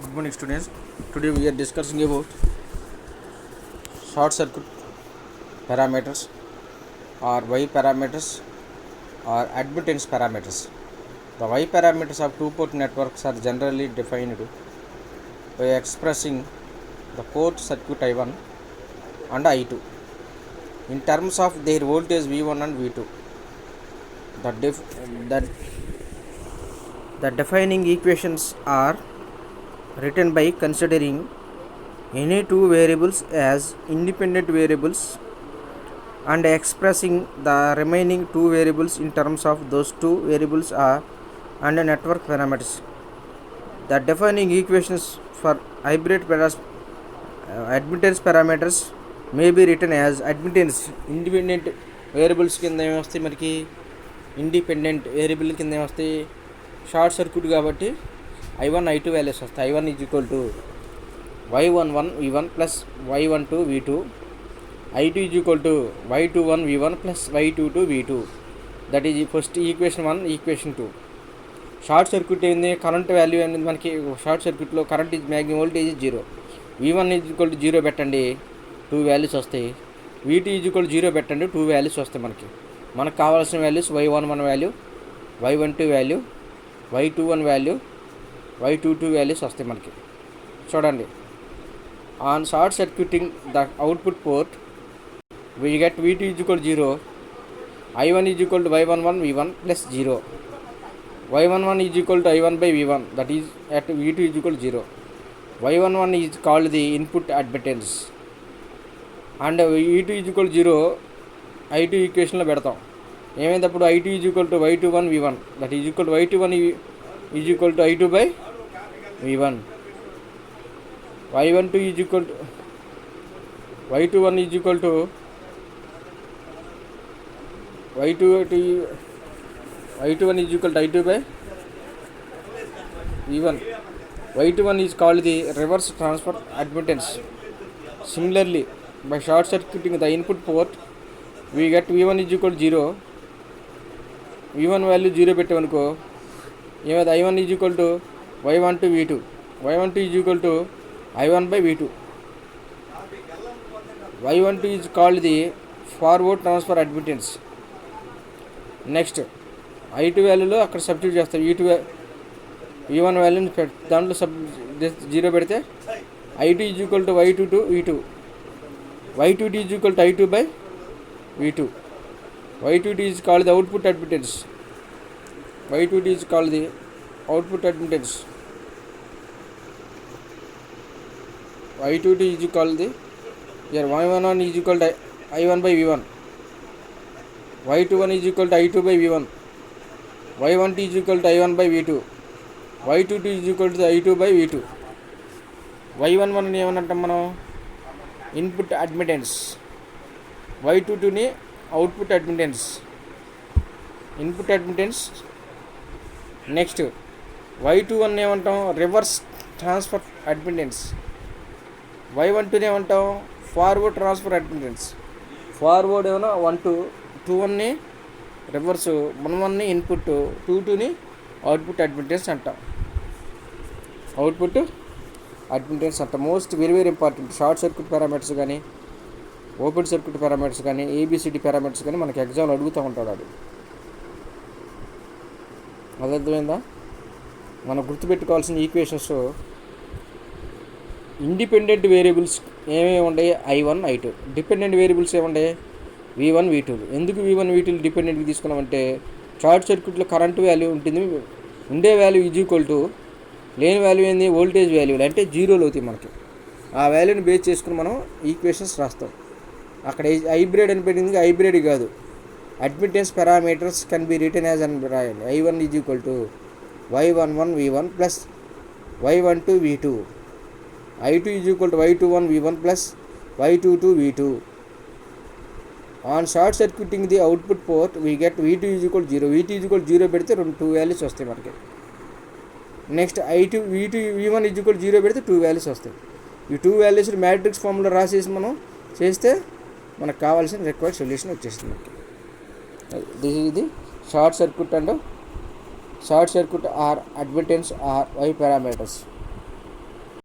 Good morning, students. Today we are discussing about short circuit parameters or Y parameters or admittance parameters. The Y parameters of two-port networks are generally defined by expressing the port circuit I1 and I2 in terms of their voltage V1 and V2. The defining equations are written by considering any two variables as independent variables and expressing the remaining two variables in terms of those two variables are and network parameters. The defining equations for admittance parameters may be written as admittance independent variables కింద ఏమొస్తాయి మనకి independent variable కింద ఏమొస్తాయి short circuit కాబట్టి I1 I2 values వస్తాయి. I1 is equal to Y11 V1 plus Y12 V2, I2 is equal to Y21 V1 plus Y22 V2. That is first equation 1. Equation 2 short circuit ఏంది, current value అనేది మనకి short సర్క్యూట్లో current is maximum voltage 0. V1 is equal to 0 పెట్టండి, 2 values వస్తాయి. V2 is equal 0 పెట్టండి, 2 values వస్తాయి. మనకు కావాల్సిన values Y11 value, Y12 value, Y21 value, Y22 values వస్తాయి మనకి. చూడండి, on short circuiting the output port we get V2 is equal 0, I1 is equal to Y11 V1 plus 0, Y11 is equal to I1 by V1, that is at V2 is equal 0. Y11 is called the input admittance and V2 is equal 0 I2 ఈక్వేషన్లో పెడతాం. ఏమైనప్పుడు I2 is equal to Y21 V1, that is equal to Y21 is equal to I2 by V1. Y12 is equal to Y21 is equal to Y21 is equal to I2 by V1. Y21 is called the reverse transfer admittance. Similarly by shot circuiting the input port we get V1 is equal 0. V1 value 0 పెట్టామనుకో ఏమైతే I1 is equal to Y12 V2, Y12 is equal to I1 by V2. Y12 is called the forward transfer admittance. Next I2 వాల్యూలో అక్కడ substitute చేస్తాం. V1 వాల్యూని దాంట్లో 0 పెడితే I2 is equal to Y22 V2, Y22 is equal to I2 by V2. Y22 is called the output admittance. Y22 is called the output admittance. Y22 is called the Y11 is equal to I1 by V1, Y21 is equal to I2 by V1, Y12 is equal to I1 by V2, Y22 is equal to I2 by V2. Y11 ఏమనంటాం మనం input admittance, Y22ని output admittance, input admittance. Next Y21 ఏమంటాం reverse transfer admittance, Y12 ఏమంటాం forward transfer admittance. Forward ఏమన్నా 21ని reverse, 11ని input, 22ని output admittance అంటాం. Output admittance అంటాం. Most very very important. Short circuit parameters కానీ, open circuit parameters కానీ, A B C D parameters కానీ మనకి ఎగ్జామ్లో అడుగుతూ ఉంటాడు. అది అర్థమైందా? మనం గుర్తుపెట్టుకోవాల్సిన ఈక్వేషన్స్ ఇండిపెండెంట్ వేరియబుల్స్ ఏమేమి ఉంటాయి I1 I2. డిపెండెంట్ వేరియబుల్స్ ఏముంటాయి V1 V2. ఎందుకు V1 V2 డిపెండెంట్గా తీసుకున్నామంటే షార్ట్ సర్క్యూట్లో కరెంట్ వాల్యూ ఉంటుంది, ఉండే వాల్యూ ఈజ్ ఈక్వల్ టు లేని వాల్యూ ఏంది వోల్టేజ్ వాల్యూలు అంటే 0 అవుతాయి మనకి. ఆ వాల్యూని బేస్ చేసుకుని మనం ఈక్వేషన్స్ రాస్తాం. అక్కడ హైబ్రిడ్ అని పెట్టింది, హైబ్రిడ్ కాదు. Admittance parameters can be written as అని రాయాలి. I1 is equal to Y11 V1 plus Y12 V2, I2 is equal to Y21 V1 plus Y22 V2. On short circuiting the output port we get V2 is equal 0. V2 is equal 0 పెడితే 2 values వస్తాయి మనకి. Next V1 is equal 0 పెడితే 2 values వస్తాయి. ఈ 2 values matrix ఫామ్లో రాసేసి మనం చేస్తే మనకు కావాల్సిన రిక్వైర్డ్ సొల్యూషన్ వచ్చేస్తుంది మనకి. This is the short circuit or admittance or Y parameters.